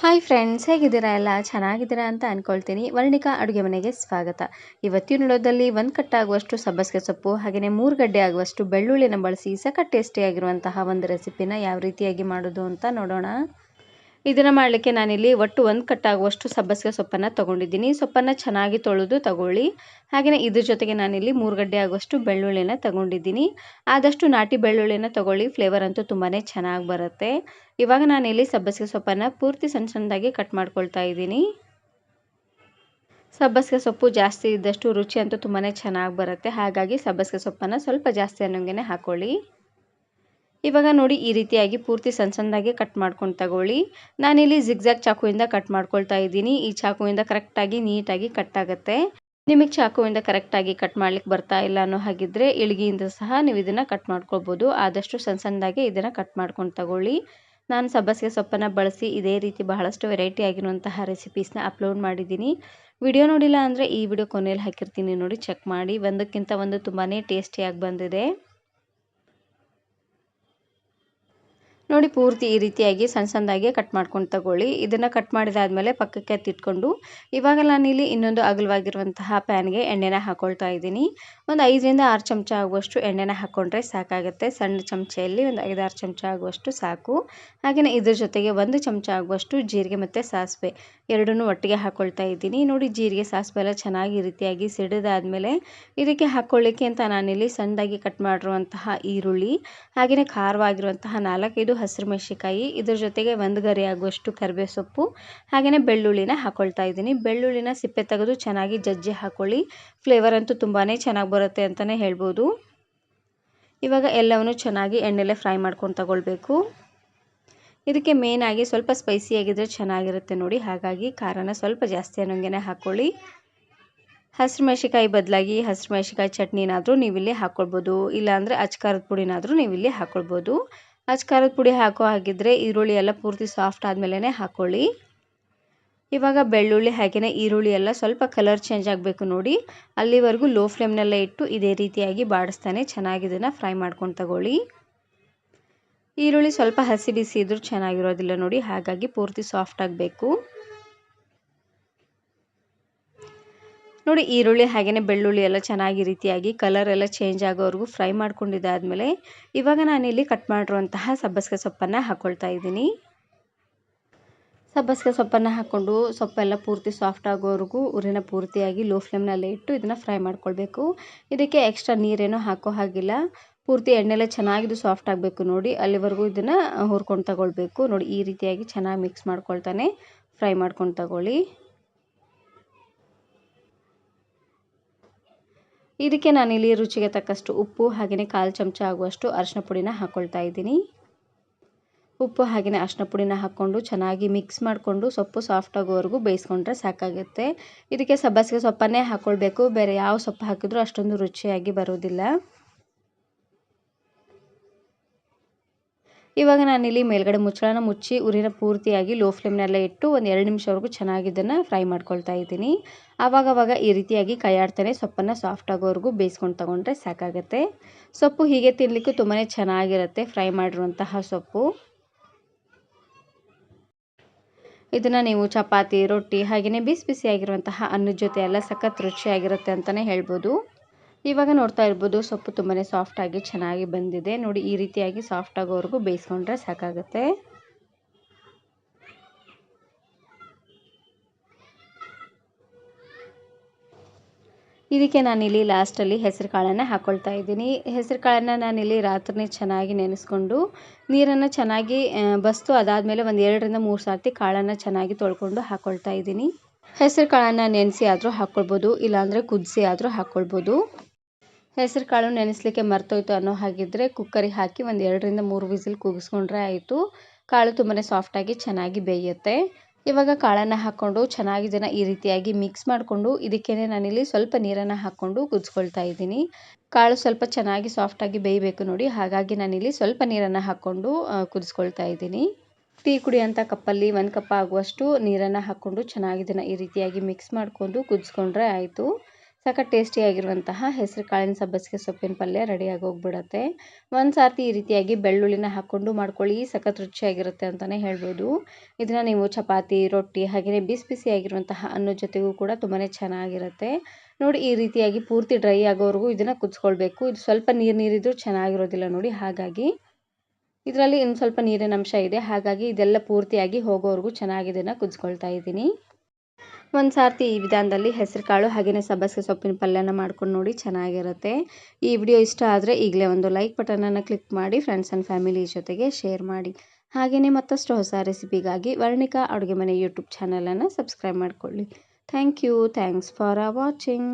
Hi friends, ಹೇಗಿದ್ದೀರಾ? ಎಲ್ಲ ಚೆನ್ನಾಗಿದ್ದೀರಾ ಅಂತ ಅಂದ್ಕೊಳ್ತೀನಿ. ವರ್ಣಿಕಾ ಅಡುಗೆ ಮನೆಗೆ ಸ್ವಾಗತ. ಇವತ್ತಿನ ವಿಡಿಯೋದಲ್ಲಿ 1 ಕಟ್ಟಾಗುವಷ್ಟು ಸಬ್ಬಸಿಗೆ ಸೊಪ್ಪು ಹಾಗೆಯೇ 3 ಗಡ್ಡೆ ಆಗುವಷ್ಟು ಬೆಳ್ಳುಳ್ಳಿನ ಬಳಸಿ ಸಖತ್ ಟೇಸ್ಟಿಯಾಗಿರುವಂತಹ ಒಂದು ರೆಸಿಪಿನ ಯಾವ ರೀತಿಯಾಗಿ ಮಾಡೋದು ಅಂತ ನೋಡೋಣ. ಇದನ್ನು ಮಾಡಲಿಕ್ಕೆ ನಾನಿಲ್ಲಿ ಒಟ್ಟು 1 ಕಟ್ಟಾಗುವಷ್ಟು ಸಬ್ಬಸಿಗೆ ಸೊಪ್ಪನ್ನು ತೊಗೊಂಡಿದ್ದೀನಿ. ಸೊಪ್ಪನ್ನು ಚೆನ್ನಾಗಿ ತೊಳೆದು ತಗೊಳ್ಳಿ. ಹಾಗೆಯೇ ಇದ್ರ ಜೊತೆಗೆ ನಾನಿಲ್ಲಿ 3 ಗಡ್ಡೆ ಆಗುವಷ್ಟು ಬೆಳ್ಳುಳ್ಳಿನ ತೊಗೊಂಡಿದ್ದೀನಿ. ಆದಷ್ಟು ನಾಟಿ ಬೆಳ್ಳುಳ್ಳಿನ ತೊಗೊಳ್ಳಿ, ಫ್ಲೇವರ್ ಅಂತೂ ತುಂಬಾ ಚೆನ್ನಾಗಿ ಬರುತ್ತೆ. ಇವಾಗ ನಾನಿಲ್ಲಿ ಸಬ್ಬಸಿಗೆ ಸೊಪ್ಪನ್ನು ಪೂರ್ತಿ ಸಣ್ಣ ಸಣ್ಣದಾಗಿ ಕಟ್ ಮಾಡ್ಕೊಳ್ತಾ ಇದ್ದೀನಿ. ಸಬ್ಬಸಿಗೆ ಸೊಪ್ಪು ಜಾಸ್ತಿ ಇದ್ದಷ್ಟು ರುಚಿ ಅಂತೂ ತುಂಬಾ ಚೆನ್ನಾಗಿ ಬರುತ್ತೆ. ಹಾಗಾಗಿ ಸಬ್ಬಸಿಗೆ ಸೊಪ್ಪನ್ನು ಸ್ವಲ್ಪ ಜಾಸ್ತಿ ಅನ್ನೋಂಗೆ ಹಾಕ್ಕೊಳ್ಳಿ. ಇವಾಗ ನೋಡಿ, ಈ ರೀತಿಯಾಗಿ ಪೂರ್ತಿ ಸಣ್ಣ ಸಣ್ಣದಾಗಿ ಕಟ್ ಮಾಡ್ಕೊಂಡು ತಗೊಳ್ಳಿ. ನಾನಿಲ್ಲಿ ಜಿಗ್ಜಾಗ್ ಚಾಕುವಿಂದ ಕಟ್ ಮಾಡ್ಕೊಳ್ತಾ ಇದ್ದೀನಿ. ಈ ಚಾಕುವಿಂದ ಕರೆಕ್ಟಾಗಿ ನೀಟಾಗಿ ಕಟ್ ಆಗುತ್ತೆ. ನಿಮಗೆ ಚಾಕುವಿಂದ ಕರೆಕ್ಟಾಗಿ ಕಟ್ ಮಾಡ್ಲಿಕ್ಕೆ ಬರ್ತಾ ಇಲ್ಲ ಅನ್ನೋ ಹಾಗಿದ್ರೆ ಇಳಿಗೆಯಿಂದ ಸಹ ನೀವು ಇದನ್ನು ಕಟ್ ಮಾಡ್ಕೊಳ್ಬೋದು. ಆದಷ್ಟು ಸಣ್ಣ ಸಣ್ಣದಾಗಿ ಇದನ್ನು ಕಟ್ ಮಾಡ್ಕೊಂಡು ತಗೊಳ್ಳಿ. ನಾನು ಸಬ್ಬಸಿಗೆ ಸೊಪ್ಪನ್ನು ಬಳಸಿ ಇದೇ ರೀತಿ ಬಹಳಷ್ಟು ವೆರೈಟಿ ಆಗಿರುವಂತಹ ರೆಸಿಪೀಸ್ನ ಅಪ್ಲೋಡ್ ಮಾಡಿದ್ದೀನಿ. ವಿಡಿಯೋ ನೋಡಿಲ್ಲ ಅಂದರೆ ಈ ವಿಡಿಯೋ ಕೊನೆಯಲ್ಲಿ ಹಾಕಿರ್ತೀನಿ, ನೋಡಿ ಚೆಕ್ ಮಾಡಿ. ಒಂದಕ್ಕಿಂತ ಒಂದು ತುಂಬಾ ಟೇಸ್ಟಿಯಾಗಿ ಬಂದಿದೆ. ನೋಡಿ, ಪೂರ್ತಿ ಈ ರೀತಿಯಾಗಿ ಸಣ್ಣ ಸಣ್ಣದಾಗಿ ಕಟ್ ಮಾಡ್ಕೊಂಡು ತಗೊಳ್ಳಿ. ಇದನ್ನು ಕಟ್ ಮಾಡಿದಾದ್ಮೇಲೆ ಪಕ್ಕಕ್ಕೆ ಎತ್ತಿಟ್ಕೊಂಡು ಇವಾಗ ನಾನಿಲ್ಲಿ ಇನ್ನೊಂದು ಅಗಲವಾಗಿರುವಂತಹ ಪ್ಯಾನ್ಗೆ ಎಣ್ಣೆನ ಹಾಕ್ಕೊಳ್ತಾ ಇದ್ದೀನಿ. ಒಂದು 5ರಿಂದ 6 ಚಮಚ ಆಗುವಷ್ಟು ಎಣ್ಣೆನ ಹಾಕ್ಕೊಂಡ್ರೆ ಸಾಕಾಗುತ್ತೆ. ಸಣ್ಣ ಚಮಚೆಯಲ್ಲಿ ಒಂದು 5-6 ಚಮಚ ಆಗುವಷ್ಟು ಸಾಕು. ಹಾಗೆಯೇ ಇದ್ರ ಜೊತೆಗೆ 1 ಚಮಚ ಆಗುವಷ್ಟು ಜೀರಿಗೆ ಮತ್ತು ಸಾಸಿವೆ ಎರಡನ್ನೂ ಒಟ್ಟಿಗೆ ಹಾಕ್ಕೊಳ್ತಾ ಇದ್ದೀನಿ. ನೋಡಿ, ಜೀರಿಗೆ ಸಾಸಿವೆ ಎಲ್ಲ ಚೆನ್ನಾಗಿ ಈ ರೀತಿಯಾಗಿ ಸಿಡಿದಾದ್ಮೇಲೆ ಇದಕ್ಕೆ ಹಾಕ್ಕೊಳ್ಳಿಕ್ಕೆ ಅಂತ ನಾನಿಲ್ಲಿ ಸಣ್ಣದಾಗಿ ಕಟ್ ಮಾಡಿರುವಂತಹ ಈರುಳ್ಳಿ ಹಾಗೆಯೇ ಖಾರವಾಗಿರುವಂತಹ 4-5 ಹಸಿರು ಮೆಣಸಿನಕಾಯಿ, ಇದ್ರ ಜೊತೆಗೆ 1 ಗರಿ ಆಗುವಷ್ಟು ಕರಿಬೇವು ಸೊಪ್ಪು ಹಾಗೆಯೇ ಬೆಳ್ಳುಳ್ಳಿನ ಹಾಕ್ಕೊಳ್ತಾ ಇದ್ದೀನಿ. ಬೆಳ್ಳುಳ್ಳಿನ ಸಿಪ್ಪೆ ತೆಗೆದು ಚೆನ್ನಾಗಿ ಜಜ್ಜಿ ಹಾಕ್ಕೊಳ್ಳಿ. ಫ್ಲೇವರ್ ಅಂತೂ ತುಂಬಾ ಚೆನ್ನಾಗಿ ಬರುತ್ತೆ ಅಂತಲೇ ಹೇಳ್ಬೋದು. ಇವಾಗ ಎಲ್ಲವನ್ನು ಚೆನ್ನಾಗಿ ಎಣ್ಣೆಲೆ ಫ್ರೈ ಮಾಡ್ಕೊಂಡು ತಗೊಳ್ಬೇಕು. ಇದಕ್ಕೆ ಮೇಯ್ನಾಗಿ ಸ್ವಲ್ಪ ಸ್ಪೈಸಿಯಾಗಿದ್ದರೆ ಚೆನ್ನಾಗಿರುತ್ತೆ ನೋಡಿ. ಹಾಗಾಗಿ ಖಾರನ ಸ್ವಲ್ಪ ಜಾಸ್ತಿ ಅನ್ನೋಂಗೆ ಹಾಕ್ಕೊಳ್ಳಿ. ಹಸಿರು ಮೆಣಸಿಕಾಯಿ ಬದಲಾಗಿ ಹಸಿರು ಮೆಣಸಿಕಾಯಿ ಚಟ್ನಿನಾದರೂ ನೀವಿಲ್ಲಿ ಹಾಕ್ಕೊಳ್ಬೋದು, ಇಲ್ಲಾಂದರೆ ಅಚ್ಕಾರದ ಪುಡಿನಾದರೂ ನೀವಿಲ್ಲಿ ಹಾಕ್ಕೊಳ್ಬೋದು. ಅಚ್ಕಾರದ ಪುಡಿ ಹಾಕೋ ಹಾಗಿದ್ರೆ ಈರುಳ್ಳಿ ಎಲ್ಲ ಪೂರ್ತಿ ಸಾಫ್ಟ್ ಆದಮೇಲೆ ಹಾಕ್ಕೊಳ್ಳಿ. ಇವಾಗ ಬೆಳ್ಳುಳ್ಳಿ ಹಾಗೆಯೇ ಈರುಳ್ಳಿ ಎಲ್ಲ ಸ್ವಲ್ಪ ಕಲರ್ ಚೇಂಜ್ ಆಗಬೇಕು ನೋಡಿ. ಅಲ್ಲಿವರೆಗೂ ಲೋ ಫ್ಲೇಮ್ನಲ್ಲೇ ಇಟ್ಟು ಇದೇ ರೀತಿಯಾಗಿ ಬಾಡಿಸ್ತಾನೆ ಚೆನ್ನಾಗಿ ಇದನ್ನು ಫ್ರೈ ಮಾಡ್ಕೊಂಡು ತಗೊಳ್ಳಿ. ಈರುಳ್ಳಿ ಸ್ವಲ್ಪ ಹಸಿ ಬಿಸಿ ಇದ್ರೂ ಚೆನ್ನಾಗಿರೋದಿಲ್ಲ ನೋಡಿ, ಹಾಗಾಗಿ ಪೂರ್ತಿ ಸಾಫ್ಟ್ ಆಗಬೇಕು. ನೋಡಿ, ಈರುಳ್ಳಿ ಹಾಗೆಯೇ ಬೆಳ್ಳುಳ್ಳಿ ಎಲ್ಲ ಚೆನ್ನಾಗಿ ರೀತಿಯಾಗಿ ಕಲರ್ ಎಲ್ಲ ಚೇಂಜ್ ಆಗೋವರೆಗೂ ಫ್ರೈ ಮಾಡ್ಕೊಂಡಿದ್ದಾದಮೇಲೆ ಇವಾಗ ನಾನಿಲ್ಲಿ ಕಟ್ ಮಾಡಿರುವಂತಹ ಸಬ್ಬಸಿಗೆ ಸೊಪ್ಪನ್ನು ಹಾಕ್ಕೊಳ್ತಾ ಇದ್ದೀನಿ. ಸಬ್ಬಸಿಗೆ ಸೊಪ್ಪನ್ನು ಹಾಕ್ಕೊಂಡು ಸೊಪ್ಪೆಲ್ಲ ಪೂರ್ತಿ ಸಾಫ್ಟ್ ಆಗೋವರೆಗೂ ಉರಿನ ಪೂರ್ತಿಯಾಗಿ ಲೋ ಫ್ಲೇಮ್ನಲ್ಲೇ ಇಟ್ಟು ಇದನ್ನು ಫ್ರೈ ಮಾಡ್ಕೊಳ್ಬೇಕು. ಇದಕ್ಕೆ ಎಕ್ಸ್ಟ್ರಾ ನೀರೇನೋ ಹಾಕೋ ಹಾಗಿಲ್ಲ. ಪೂರ್ತಿ ಎಣ್ಣೆಲೆ ಚೆನ್ನಾಗಿದ್ದು ಸಾಫ್ಟ್ ಆಗಬೇಕು ನೋಡಿ, ಅಲ್ಲಿವರೆಗೂ ಇದನ್ನು ಹುರ್ಕೊಂಡು ತಗೊಳ್ಬೇಕು. ನೋಡಿ, ಈ ರೀತಿಯಾಗಿ ಚೆನ್ನಾಗಿ ಮಿಕ್ಸ್ ಮಾಡ್ಕೊಳ್ತಾನೆ ಫ್ರೈ ಮಾಡ್ಕೊಂಡು ತಗೊಳ್ಳಿ. ಇದಕ್ಕೆ ನಾನಿಲ್ಲಿ ರುಚಿಗೆ ತಕ್ಕಷ್ಟು ಉಪ್ಪು ಹಾಗೆಯೇ 1/4 ಚಮಚ ಆಗುವಷ್ಟು ಅರಿಶಿನ ಪುಡಿನ ಹಾಕ್ಕೊಳ್ತಾ ಇದ್ದೀನಿ. ಉಪ್ಪು ಹಾಗೆಯೇ ಅರಿಶಿನ ಪುಡಿನ ಹಾಕ್ಕೊಂಡು ಚೆನ್ನಾಗಿ ಮಿಕ್ಸ್ ಮಾಡಿಕೊಂಡು ಸೊಪ್ಪು ಸಾಫ್ಟ್ ಆಗೋವರೆಗೂ ಬೇಯಿಸ್ಕೊಂಡ್ರೆ ಸಾಕಾಗುತ್ತೆ. ಇದಕ್ಕೆ ಸಬ್ಬಸಿಗೆ ಸೊಪ್ಪನ್ನೇ ಹಾಕ್ಕೊಳ್ಬೇಕು, ಬೇರೆ ಯಾವ ಸೊಪ್ಪು ಹಾಕಿದ್ರೂ ಅಷ್ಟೊಂದು ರುಚಿಯಾಗಿ ಬರೋದಿಲ್ಲ. ಇವಾಗ ನಾನಿಲ್ಲಿ ಮೇಲ್ಗಡೆ ಮುಚ್ಚಳನ ಮುಚ್ಚಿ ಉರಿನ ಪೂರ್ತಿಯಾಗಿ ಲೋ ಫ್ಲೇಮ್ನಲ್ಲೇ ಇಟ್ಟು ಒಂದು 2 ನಿಮಿಷವರೆಗೂ ಚೆನ್ನಾಗಿ ಇದನ್ನು ಫ್ರೈ ಮಾಡ್ಕೊಳ್ತಾ ಇದ್ದೀನಿ. ಆವಾಗವಾಗ ಈ ರೀತಿಯಾಗಿ ಕೈ ಆಡ್ತಾನೆ ಸೊಪ್ಪನ್ನು ಸಾಫ್ಟ್ ಆಗೋವರೆಗೂ ಬೇಯಿಸ್ಕೊಂಡು ತಗೊಂಡ್ರೆ ಸಾಕಾಗುತ್ತೆ. ಸೊಪ್ಪು ಹೀಗೆ ತಿನ್ನಲಿಕ್ಕೂ ತುಂಬಾ ಚೆನ್ನಾಗಿರುತ್ತೆ, ಫ್ರೈ ಮಾಡಿರುವಂತಹ ಸೊಪ್ಪು. ಇದನ್ನು ನೀವು ಚಪಾತಿ, ರೊಟ್ಟಿ ಹಾಗೆಯೇ ಬಿಸಿ ಬಿಸಿಯಾಗಿರುವಂತಹ ಅನ್ನದ ಜೊತೆ ಎಲ್ಲ ಸಖತ್ ರುಚಿಯಾಗಿರುತ್ತೆ ಅಂತಲೇ ಹೇಳ್ಬೋದು. ಇವಾಗ ನೋಡ್ತಾ ಇರ್ಬೋದು, ಸೊಪ್ಪು ತುಂಬಾ ಸಾಫ್ಟಾಗಿ ಚೆನ್ನಾಗಿ ಬಂದಿದೆ ನೋಡಿ. ಈ ರೀತಿಯಾಗಿ ಸಾಫ್ಟ್ ಆಗೋವರೆಗೂ ಬೇಯಿಸ್ಕೊಂಡ್ರೆ ಸಾಕಾಗುತ್ತೆ. ಇದಕ್ಕೆ ನಾನಿಲ್ಲಿ ಲಾಸ್ಟಲ್ಲಿ ಹೆಸರು ಕಾಳನ್ನು ಹಾಕ್ಕೊಳ್ತಾ ಇದ್ದೀನಿ. ಹೆಸರು ಕಾಳನ್ನು ನಾನಿಲ್ಲಿ ರಾತ್ರಿನೇ ಚೆನ್ನಾಗಿ ನೆನೆಸ್ಕೊಂಡು ನೀರನ್ನು ಚೆನ್ನಾಗಿ ಬಸ್ತು ಅದಾದಮೇಲೆ ಒಂದು 2ರಿಂದ 3 ಸರ್ತಿ ಕಾಳನ್ನು ಚೆನ್ನಾಗಿ ತೊಳ್ಕೊಂಡು ಹಾಕ್ಕೊಳ್ತಾ ಇದ್ದೀನಿ. ಹೆಸರು ಕಾಳನ್ನು ನೆನೆಸಿ ಆದರೂ ಹಾಕ್ಕೊಳ್ಬೋದು, ಇಲ್ಲಾಂದರೆ ಕುದಿಸಿ ಆದರೂ ಹಾಕ್ಕೊಳ್ಬೋದು. ಹೆಸರು ಕಾಳು ನೆನೆಸಲಿಕ್ಕೆ ಮರ್ತೋಯ್ತು ಅನ್ನೋ ಹಾಗಿದ್ದರೆ ಕುಕ್ಕರಿಗೆ ಹಾಕಿ ಒಂದು 2ರಿಂದ 3 ವಿಸಿಲ್ ಕೂಗಿಸ್ಕೊಂಡ್ರೆ ಆಯಿತು. ಕಾಳು ತುಂಬಾ ಸಾಫ್ಟಾಗಿ ಚೆನ್ನಾಗಿ ಬೇಯುತ್ತೆ. ಇವಾಗ ಕಾಳನ್ನು ಹಾಕ್ಕೊಂಡು ಚೆನ್ನಾಗಿ ಇದನ್ನು ಈ ರೀತಿಯಾಗಿ ಮಿಕ್ಸ್ ಮಾಡಿಕೊಂಡು ಇದಕ್ಕೇ ನಾನಿಲ್ಲಿ ಸ್ವಲ್ಪ ನೀರನ್ನು ಹಾಕ್ಕೊಂಡು ಕುದಿಸ್ಕೊಳ್ತಾ ಇದ್ದೀನಿ. ಕಾಳು ಸ್ವಲ್ಪ ಚೆನ್ನಾಗಿ ಸಾಫ್ಟಾಗಿ ಬೇಯಬೇಕು ನೋಡಿ, ಹಾಗಾಗಿ ನಾನಿಲ್ಲಿ ಸ್ವಲ್ಪ ನೀರನ್ನು ಹಾಕ್ಕೊಂಡು ಕುದಿಸ್ಕೊಳ್ತಾ ಇದ್ದೀನಿ. ಟೀ ಕುಡಿಯೋಂಥ ಕಪ್ಪಲ್ಲಿ 1 ಕಪ್ ಆಗುವಷ್ಟು ನೀರನ್ನು ಹಾಕ್ಕೊಂಡು ಚೆನ್ನಾಗಿ ಇದನ್ನು ಈ ರೀತಿಯಾಗಿ ಮಿಕ್ಸ್ ಮಾಡಿಕೊಂಡು ಕುದಿಸ್ಕೊಂಡ್ರೆ ಆಯಿತು. ಸಖತ್ ಟೇಸ್ಟಿಯಾಗಿರುವಂತಹ ಹೆಸರು ಕಾಳಿನ ಸಬ್ಬಸಿಗೆ ಸೊಪ್ಪಿನ ಪಲ್ಯ ರೆಡಿಯಾಗಿ ಹೋಗ್ಬಿಡತ್ತೆ. ಒಂದು ಸಾರ್ತಿ ಈ ರೀತಿಯಾಗಿ ಬೆಳ್ಳುಳ್ಳಿನ ಹಾಕ್ಕೊಂಡು ಮಾಡ್ಕೊಳ್ಳಿ, ಸಖತ್ ರುಚಿಯಾಗಿರುತ್ತೆ ಅಂತಲೇ ಹೇಳ್ಬೋದು. ಇದನ್ನು ನೀವು ಚಪಾತಿ, ರೊಟ್ಟಿ ಹಾಗೆಯೇ ಬಿಸಿ ಬಿಸಿಯಾಗಿರುವಂತಹ ಅನ್ನದ ಜೊತೆಗೂ ಕೂಡ ತುಂಬಾ ಚೆನ್ನಾಗಿರುತ್ತೆ. ನೋಡಿ, ಈ ರೀತಿಯಾಗಿ ಪೂರ್ತಿ ಡ್ರೈ ಆಗೋವರೆಗೂ ಇದನ್ನು ಕುದಿಸ್ಕೊಳ್ಬೇಕು. ಇದು ಸ್ವಲ್ಪ ನೀರಿದ್ರೂ ಚೆನ್ನಾಗಿರೋದಿಲ್ಲ ನೋಡಿ. ಹಾಗಾಗಿ ಇದರಲ್ಲಿ ಇನ್ನು ಸ್ವಲ್ಪ ನೀರಿನ ಅಂಶ ಇದೆ. ಹಾಗಾಗಿ ಇದೆಲ್ಲ ಪೂರ್ತಿಯಾಗಿ ಹೋಗೋವರೆಗೂ ಚೆನ್ನಾಗಿ ಇದನ್ನು ಕುದಿಸ್ಕೊಳ್ತಾ ಇದ್ದೀನಿ. ಒಂದು ಸಾರ್ತಿ ಈ ವಿಧಾನದಲ್ಲಿ ಹೆಸರು ಕಾಳು ಹಾಗೆಯೇ ಸಬ್ಬಸಿಗೆ ಸೊಪ್ಪಿನ ಪಲ್ಯನ ಮಾಡ್ಕೊಂಡು ನೋಡಿ, ಚೆನ್ನಾಗಿರುತ್ತೆ. ಈ ವಿಡಿಯೋ ಇಷ್ಟ ಆದರೆ ಈಗಲೇ ಒಂದು ಲೈಕ್ ಬಟನನ್ನು ಕ್ಲಿಕ್ ಮಾಡಿ, ಫ್ರೆಂಡ್ಸ್ ಆ್ಯಂಡ್ ಫ್ಯಾಮಿಲಿ ಜೊತೆಗೆ ಶೇರ್ ಮಾಡಿ. ಹಾಗೆಯೇ ಮತ್ತಷ್ಟು ಹೊಸ ರೆಸಿಪಿಗಾಗಿ ವರ್ಣಿಕಾ ಅಡುಗೆ ಮನೆ ಯೂಟ್ಯೂಬ್ ಚಾನಲನ್ನು ಸಬ್ಸ್ಕ್ರೈಬ್ ಮಾಡಿಕೊಳ್ಳಿ. Thanks for watching.